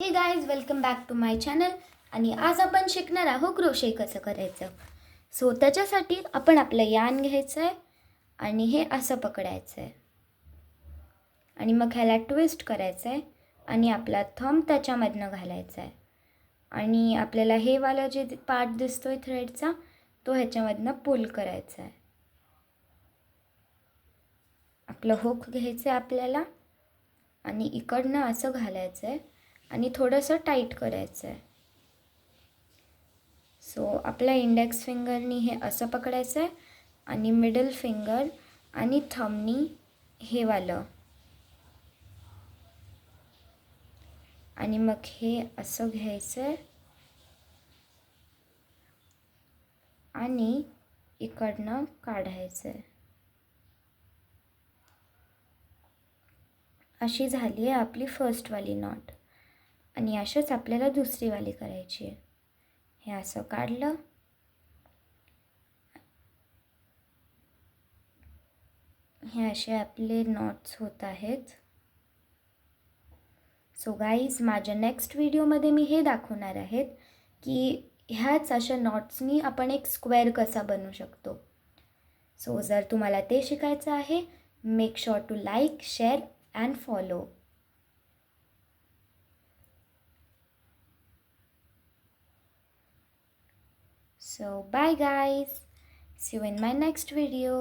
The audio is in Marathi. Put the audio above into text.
हे guys welcome back to my channel. आणि आज आपण शिकणार आहोत क्रोशे कसं करायचं. सो त्याच्यासाठी आपण आपलं यान घ्यायचं आहे आणि हे असं पकडायचं आहे आणि मग ह्याला ट्विस्ट करायचं आहे आणि आपला थंब त्याच्यामधनं घालायचा आहे आणि आपल्याला हे वाला जे पार्ट दिसतोय थ्रेडचा तो ह्याच्यामधनं पुल करायचा आहे. आपलं हुक घ्यायचं आहे आपल्याला आणि इकडनं असं घालायचं आहे आणि थोडंसं टाईट करायचं आहे. सो आपल्या इंडेक्स फिंगरनी हे असं पकडायचं आहे आणि मिडल फिंगर आणि थंबनी हे वालं आणि मग हे असं घ्यायचं आहे आणि इकडनं काढायचं आहे. अशी झाली आहे आपली फर्स्टवाली नॉट आणि अशाच आपल्याला दुसरीवाली करायची आहे. हे असं काढलं, हे असे आपले नॉट्स होत आहेत. सो गाईज, माझ्या नेक्स्ट व्हिडिओमध्ये मी हे दाखवणार आहेत की ह्याच अशा नॉट्सनी आपण एक स्क्वेअर कसा बनवू शकतो. सो जर तुम्हाला ते शिकायचं आहे, make sure to like, share and follow. So bye guys, see you in my next video.